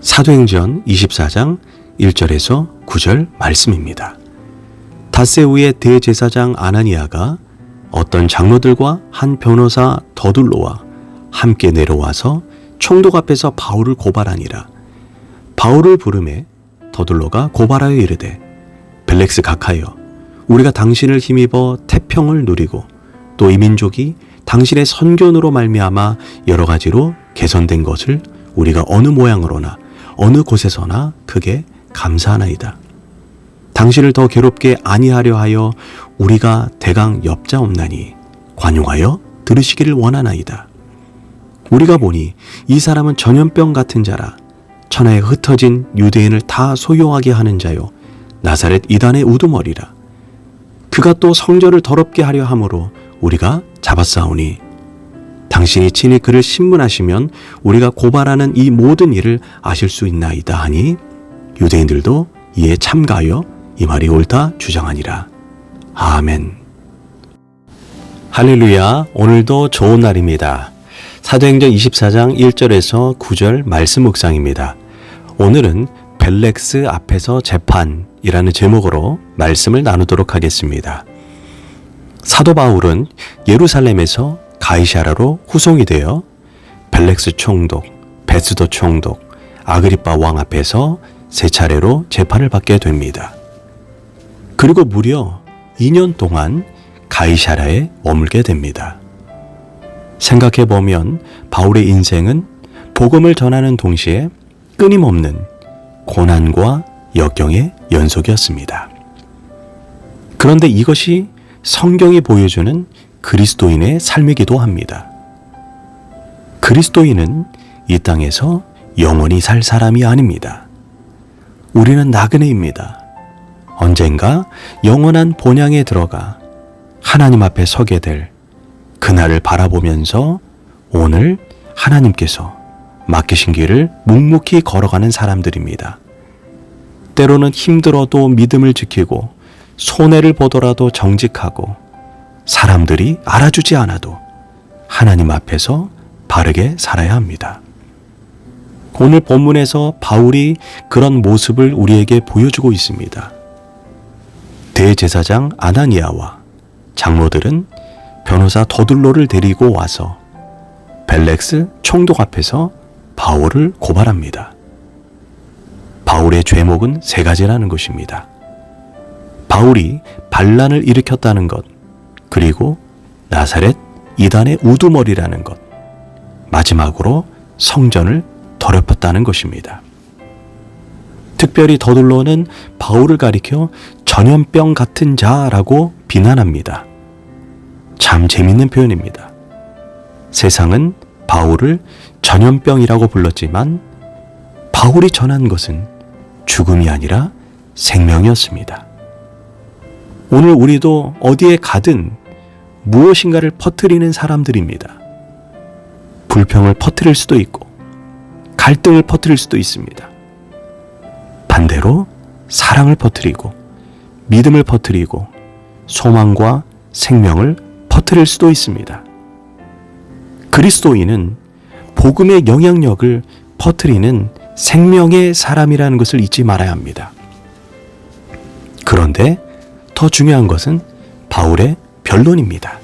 사도행전 24장 1절에서 9절 말씀입니다. 닷새우의 대제사장 아나니아가 어떤 장로들과 한 변호사 더둘로와 함께 내려와서 총독 앞에서 바울을 고발하니라. 바울을 부르매 더둘로가 고발하여 이르되, 벨렉스 각하여, 우리가 당신을 힘입어 태평을 누리고 또 이 민족이 당신의 선견으로 말미암아 여러 가지로 개선된 것을 우리가 어느 모양으로나 어느 곳에서나 크게 감사하나이다. 당신을 더 괴롭게 아니하려 하여 우리가 대강 엽자옵나니 관용하여 들으시기를 원하나이다. 우리가 보니 이 사람은 전염병 같은 자라. 천하에 흩어진 유대인을 다 소요하게 하는 자요, 나사렛 이단의 우두머리라. 그가 또 성전을 더럽게 하려 함으로 우리가 잡았사오니 당신이 친히 그를 신문하시면 우리가 고발하는 이 모든 일을 아실 수 있나이다 하니, 유대인들도 이에 참가하여 이 말이 옳다 주장하니라. 아멘. 할렐루야. 오늘도 좋은 날입니다. 사도행전 24장 1절에서 9절 말씀 묵상입니다. 오늘은 벨렉스 앞에서 재판이라는 제목으로 말씀을 나누도록 하겠습니다. 사도 바울은 예루살렘에서 가이사랴로 후송이 되어 벨렉스 총독, 베스도 총독, 아그리빠 왕 앞에서 세 차례로 재판을 받게 됩니다. 그리고 무려 2년 동안 가이사랴에 머물게 됩니다. 생각해보면 바울의 인생은 복음을 전하는 동시에 끊임없는 고난과 역경의 연속이었습니다. 그런데 이것이 성경이 보여주는 그리스도인의 삶이기도 합니다. 그리스도인은 이 땅에서 영원히 살 사람이 아닙니다. 우리는 나그네입니다. 언젠가 영원한 본향에 들어가 하나님 앞에 서게 될 그날을 바라보면서 오늘 하나님께서 맡기신 길을 묵묵히 걸어가는 사람들입니다. 때로는 힘들어도 믿음을 지키고 손해를 보더라도 정직하고 사람들이 알아주지 않아도 하나님 앞에서 바르게 살아야 합니다. 오늘 본문에서 바울이 그런 모습을 우리에게 보여주고 있습니다. 대제사장 아나니아와 장로들은 변호사 더둘로를 데리고 와서 벨렉스 총독 앞에서 바울을 고발합니다. 바울의 죄목은 세 가지라는 것입니다. 바울이 반란을 일으켰다는 것, 그리고 나사렛 이단의 우두머리라는 것, 마지막으로 성전을 더럽혔다는 것입니다. 특별히 더둘로는 바울을 가리켜 전염병 같은 자라고 비난합니다. 참 재밌는 표현입니다. 세상은 바울을 전염병이라고 불렀지만 바울이 전한 것은 죽음이 아니라 생명이었습니다. 오늘 우리도 어디에 가든 무엇인가를 퍼뜨리는 사람들입니다. 불평을 퍼뜨릴 수도 있고 갈등을 퍼뜨릴 수도 있습니다. 반대로 사랑을 퍼뜨리고 믿음을 퍼뜨리고 소망과 생명을 퍼뜨릴 수도 있습니다. 그리스도인은 복음의 영향력을 퍼뜨리는 생명의 사람이라는 것을 잊지 말아야 합니다. 그런데 더 중요한 것은 바울의 변론입니다.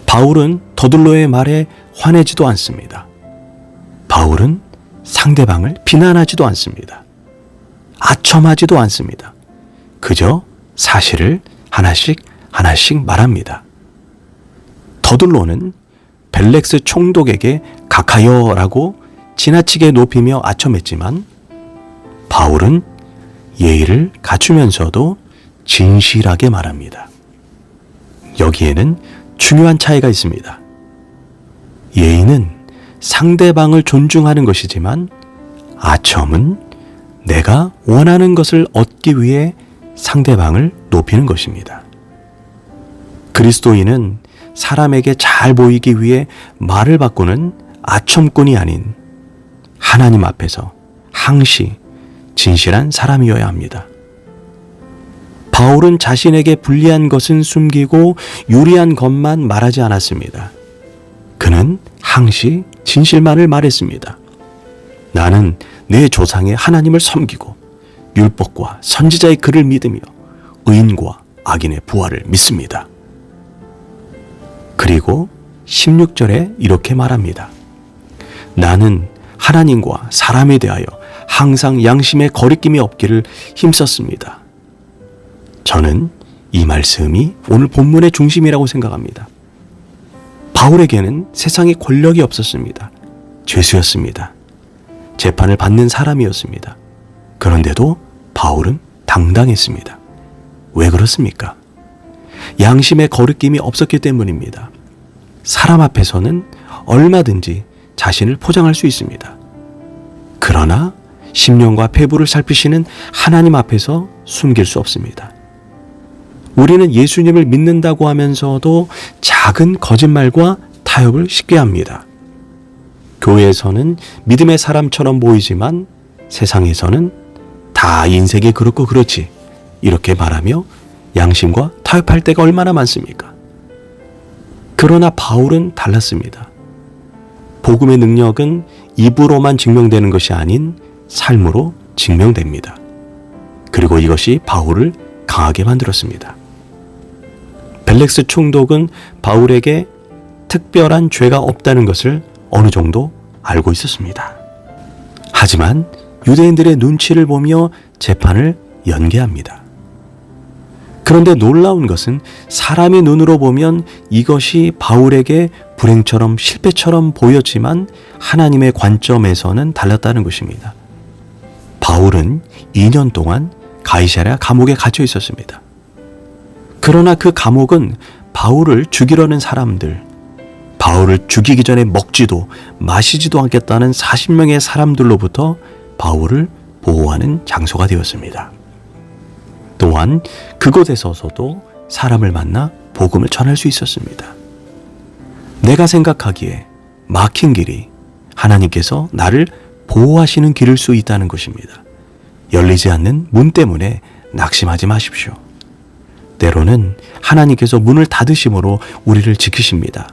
바울은 더둘로의 말에 화내지도 않습니다. 바울은 상대방을 비난하지도 않습니다. 아첨하지도 않습니다. 그저 사실을 하나씩 말합니다. 더둘로는 벨렉스 총독에게 각하여라고 지나치게 높이며 아첨했지만 바울은 예의를 갖추면서도 진실하게 말합니다. 여기에는 중요한 차이가 있습니다. 예의는 상대방을 존중하는 것이지만 아첨은 내가 원하는 것을 얻기 위해 상대방을 높이는 것입니다. 그리스도인은 사람에게 잘 보이기 위해 말을 바꾸는 아첨꾼이 아닌 하나님 앞에서 항시 진실한 사람이어야 합니다. 바울은 자신에게 불리한 것은 숨기고 유리한 것만 말하지 않았습니다. 그는 항시 진실만을 말했습니다. 나는 내 조상의 하나님을 섬기고 율법과 선지자의 글을 믿으며 의인과 악인의 부활을 믿습니다. 그리고 16절에 이렇게 말합니다. 나는 하나님과 사람에 대하여 항상 양심의 거리낌이 없기를 힘썼습니다. 저는 이 말씀이 오늘 본문의 중심이라고 생각합니다. 바울에게는 세상에 권력이 없었습니다. 죄수였습니다. 재판을 받는 사람이었습니다. 그런데도 바울은 당당했습니다. 왜 그렇습니까? 양심의 거리낌이 없었기 때문입니다. 사람 앞에서는 얼마든지 자신을 포장할 수 있습니다. 그러나 심령과 폐부를 살피시는 하나님 앞에서 숨길 수 없습니다. 우리는 예수님을 믿는다고 하면서도 작은 거짓말과 타협을 쉽게 합니다. 교회에서는 믿음의 사람처럼 보이지만 세상에서는 다 인생이 그렇고 그렇지 이렇게 말하며 양심과 타협할 때가 얼마나 많습니까? 그러나 바울은 달랐습니다. 복음의 능력은 입으로만 증명되는 것이 아닌 삶으로 증명됩니다. 그리고 이것이 바울을 강하게 만들었습니다. 벨렉스 총독은 바울에게 특별한 죄가 없다는 것을 어느 정도 알고 있었습니다. 하지만 유대인들의 눈치를 보며 재판을 연계합니다. 그런데 놀라운 것은 사람의 눈으로 보면 이것이 바울에게 불행처럼 실패처럼 보였지만 하나님의 관점에서는 달랐다는 것입니다. 바울은 2년 동안 가이사랴 감옥에 갇혀 있었습니다. 그러나 그 감옥은 바울을 죽이려는 사람들, 바울을 죽이기 전에 먹지도 마시지도 않겠다는 40명의 사람들로부터 바울을 보호하는 장소가 되었습니다. 또한 그곳에서도 사람을 만나 복음을 전할 수 있었습니다. 내가 생각하기에 막힌 길이 하나님께서 나를 보호하시는 길일 수 있다는 것입니다. 열리지 않는 문 때문에 낙심하지 마십시오. 때로는 하나님께서 문을 닫으심으로 우리를 지키십니다.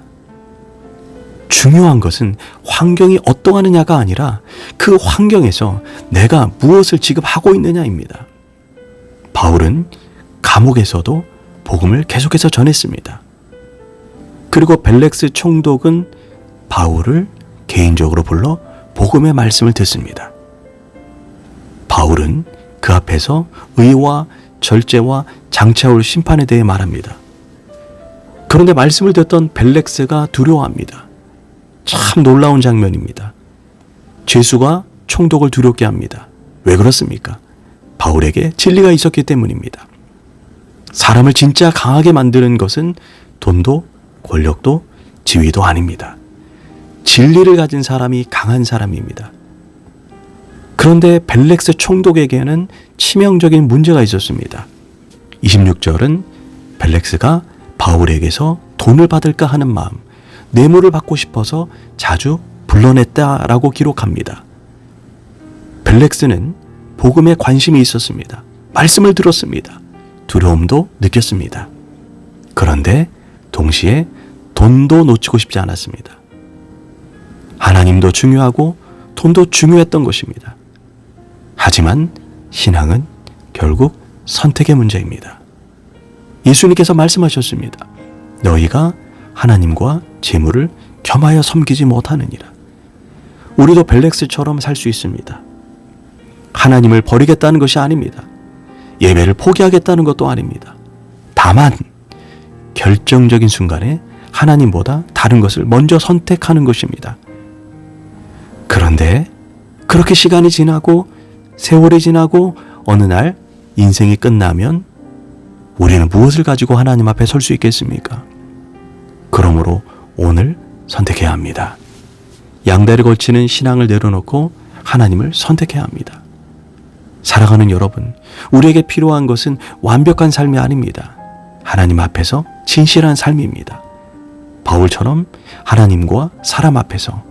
중요한 것은 환경이 어떠하느냐가 아니라 그 환경에서 내가 무엇을 지금 하고 있느냐입니다. 바울은 감옥에서도 복음을 계속해서 전했습니다. 그리고 벨렉스 총독은 바울을 개인적으로 불러 복음의 말씀을 듣습니다. 바울은 그 앞에서 의와 절제와 장차올 심판에 대해 말합니다. 그런데 말씀을 듣던 벨렉스가 두려워합니다. 참 놀라운 장면입니다. 죄수가 총독을 두렵게 합니다. 왜 그렇습니까? 바울에게 진리가 있었기 때문입니다. 사람을 진짜 강하게 만드는 것은 돈도 권력도 지위도 아닙니다. 진리를 가진 사람이 강한 사람입니다. 그런데 벨렉스 총독에게는 치명적인 문제가 있었습니다. 26절은 벨렉스가 바울에게서 돈을 받을까 하는 마음, 뇌물을 받고 싶어서 자주 불러냈다라고 기록합니다. 벨렉스는 복음에 관심이 있었습니다. 말씀을 들었습니다. 두려움도 느꼈습니다. 그런데 동시에 돈도 놓치고 싶지 않았습니다. 하나님도 중요하고 돈도 중요했던 것입니다. 하지만 신앙은 결국 선택의 문제입니다. 예수님께서 말씀하셨습니다. 너희가 하나님과 재물을 겸하여 섬기지 못하느니라. 우리도 벨렉스처럼 살 수 있습니다. 하나님을 버리겠다는 것이 아닙니다. 예배를 포기하겠다는 것도 아닙니다. 다만 결정적인 순간에 하나님보다 다른 것을 먼저 선택하는 것입니다. 그런데 그렇게 시간이 지나고 세월이 지나고 어느 날 인생이 끝나면 우리는 무엇을 가지고 하나님 앞에 설 수 있겠습니까? 그러므로 오늘 선택해야 합니다. 양다리 걸치는 신앙을 내려놓고 하나님을 선택해야 합니다. 살아가는 여러분, 우리에게 필요한 것은 완벽한 삶이 아닙니다. 하나님 앞에서 진실한 삶입니다. 바울처럼 하나님과 사람 앞에서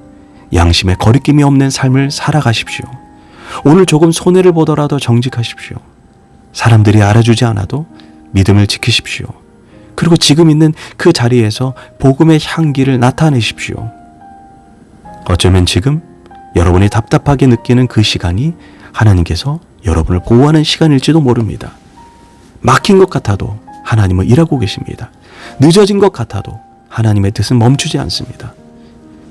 양심의 거리낌이 없는 삶을 살아가십시오. 오늘 조금 손해를 보더라도 정직하십시오. 사람들이 알아주지 않아도 믿음을 지키십시오. 그리고 지금 있는 그 자리에서 복음의 향기를 나타내십시오. 어쩌면 지금 여러분이 답답하게 느끼는 그 시간이 하나님께서 여러분을 보호하는 시간일지도 모릅니다. 막힌 것 같아도 하나님은 일하고 계십니다. 늦어진 것 같아도 하나님의 뜻은 멈추지 않습니다.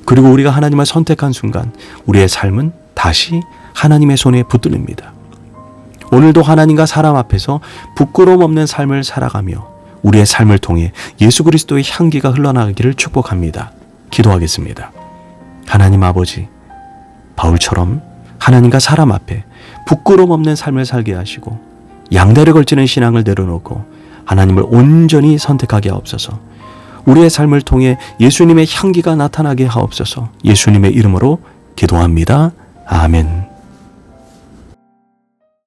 그리고 우리가 하나님을 선택한 순간 우리의 삶은 다시 하나님의 손에 붙들립니다. 오늘도 하나님과 사람 앞에서 부끄러움 없는 삶을 살아가며 우리의 삶을 통해 예수 그리스도의 향기가 흘러나가기를 축복합니다. 기도하겠습니다. 하나님 아버지, 바울처럼 하나님과 사람 앞에 부끄러움 없는 삶을 살게 하시고 양다리 걸치는 신앙을 내려놓고 하나님을 온전히 선택하게 하옵소서. 우리의 삶을 통해 예수님의 향기가 나타나게 하옵소서. 예수님의 이름으로 기도합니다. 아멘.